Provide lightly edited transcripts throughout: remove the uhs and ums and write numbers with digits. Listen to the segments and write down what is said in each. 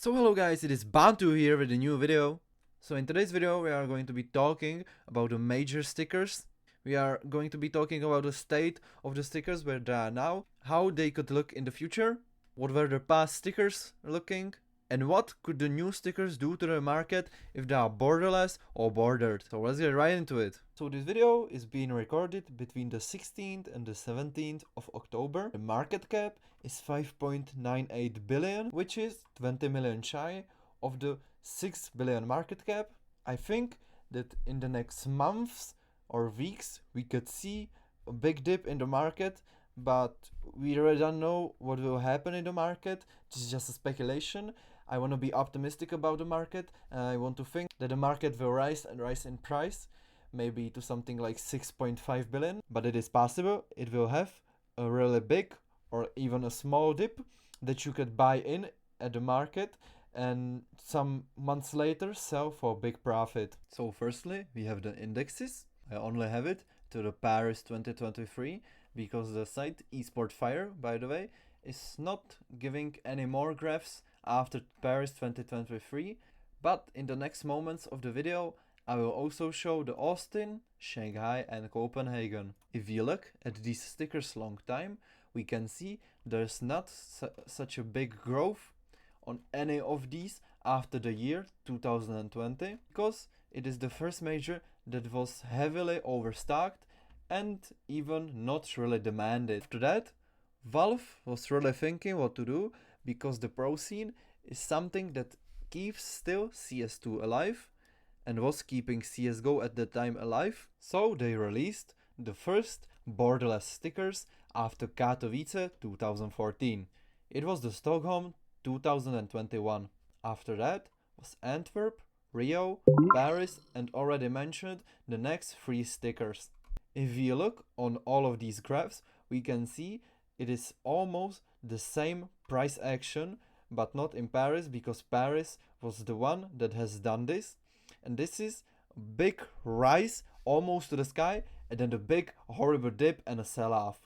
So hello guys, it is Bantu here with a new video. So in today's video we are going to be talking about the major stickers. We are going to be talking about the state of the stickers where they are now, how they could look in the future, what were the past stickers looking, and what could the new stickers do to the market if they are borderless or bordered. So let's get right into it. So this video is being recorded between the 16th and the 17th of October. The market cap is 5.98 billion, which is 20 million shy of the 6 billion market cap. I think that in the next months or weeks we could see a big dip in the market, but we really don't know what will happen in the market. This is just a speculation. I want to be optimistic about the market, and I want to think that the market will rise and rise in price, maybe to something like 6.5 billion, but it is possible it will have a really big or even a small dip that you could buy in at the market and some months later sell for a big profit. So firstly, we have the indexes. I only have it to the Paris 2023 because the site eSport Fire, by the way, is not giving any more graphs after Paris 2023, but in the next moments of the video I will also show the Austin, Shanghai and Copenhagen. If you look at these stickers long time, we can see there's not such a big growth on any of these after the year 2020, because it is the first major that was heavily overstocked and even not really demanded. After that, Valve was really thinking what to do, because the pro scene is something that keeps still CS2 alive and was keeping CSGO at the time alive. So they released the first borderless stickers after Katowice 2014. It was the Stockholm 2021. After that was Antwerp, Rio, Paris and already mentioned the next 3 stickers. If we look on all of these graphs, we can see it is almost the same price action, but not in Paris, because Paris was the one that has done this. And this is a big rise almost to the sky, and then a big horrible dip and a sell-off.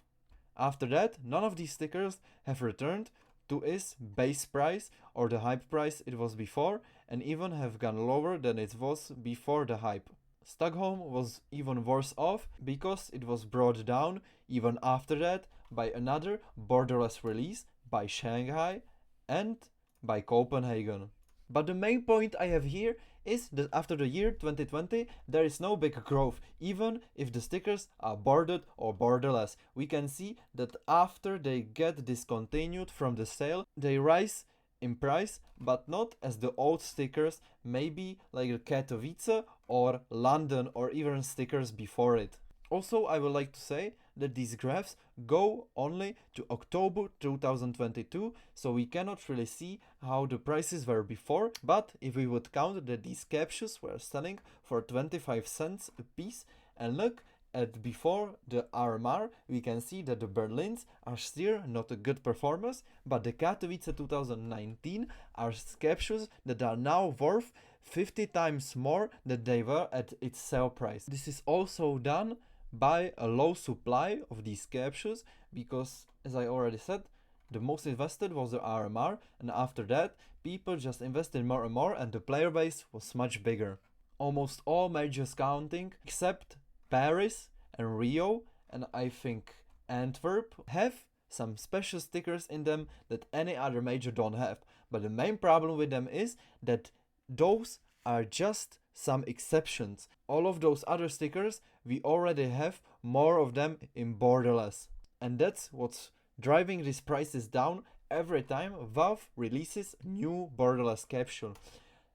After that, none of these stickers have returned to its base price or the hype price it was before, and even have gone lower than it was before the hype. Stockholm was even worse off because it was brought down even after that by another borderless release by Shanghai and by Copenhagen. But the main point I have here is that after the year 2020 there is no big growth, even if the stickers are bordered or borderless. We can see that after they get discontinued from the sale, they rise in price, but not as the old stickers, maybe like the Katowice or London or even stickers before it. Also, I would like to say that these graphs go only to October 2022, so we cannot really see how the prices were before, but if we would count that these capsules were selling for 25 cents a piece and look at before the RMR, we can see that the Berlins are still not a good performance, but the Katowice 2019 are capsules that are now worth 50 times more than they were at its sale price. This is also done by a low supply of these capsules, because, as I already said, the most invested was the RMR, and after that people just invested more and more and the player base was much bigger. Almost all majors counting except Paris and Rio, and I think Antwerp, have some special stickers in them that any other major don't have. But the main problem with them is that those are just some exceptions. All of those other stickers, we already have more of them in borderless. And that's what's driving these prices down every time Valve releases a new borderless capsule.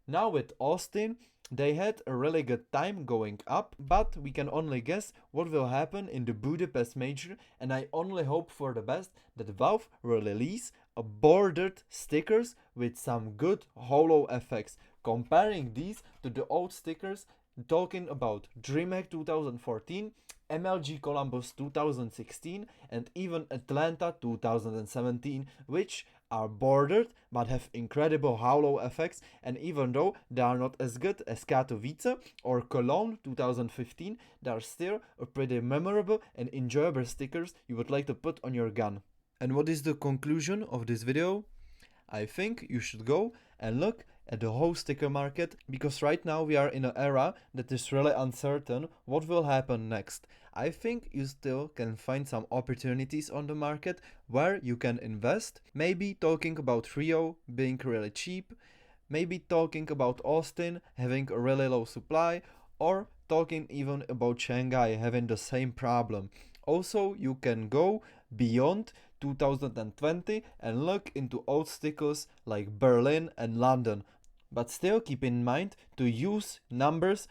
Now with Austin, they had a really good time going up, but we can only guess what will happen in the Budapest major, and I only hope for the best that Valve will release a bordered stickers with some good holo effects, comparing these to the old stickers, talking about DreamHack 2014, MLG Columbus 2016 and even Atlanta 2017, which are bordered but have incredible halo effects, and even though they are not as good as Katowice or Cologne 2015, they are still a pretty memorable and enjoyable stickers you would like to put on your gun. And what is the conclusion of this video? I think you should go and look at the whole sticker market, because right now we are in an era that is really uncertain what will happen next. I think you still can find some opportunities on the market where you can invest. Maybe talking about Rio being really cheap, maybe talking about Austin having a really low supply, or talking even about Shanghai having the same problem. Also, you can go beyond 2020 and look into old stickers like Berlin and London. But still keep in mind to use numbers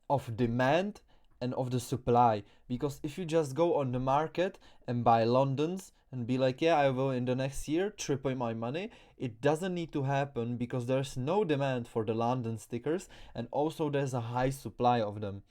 of demand and of the supply, because if you just go on the market and buy Londons and be like, yeah, I will in the next year triple my money, it doesn't need to happen, because there's no demand for the London stickers and also there's a high supply of them.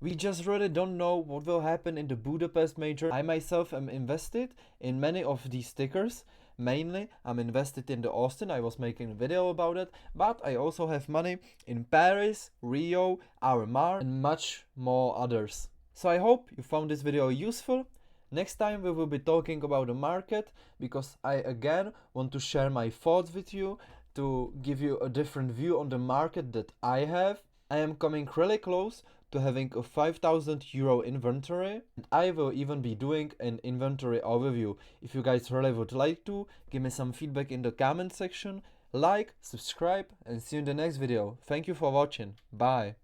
We just really don't know what will happen in the Budapest major. I myself am invested in many of these stickers. Mainly, I'm invested in the Austin. I was making a video about it, but I also have money in Paris, Rio, Armar, and much more others. So I hope you found this video useful. Next time we will be talking about the market, because I again want to share my thoughts with you, to give you a different view on the market that I have. I am coming really close to having a 5,000 euro inventory, and I will even be doing an inventory overview. If you guys really would like to, give me some feedback in the comment section, like, subscribe, and see you in the next video. Thank you for watching. Bye.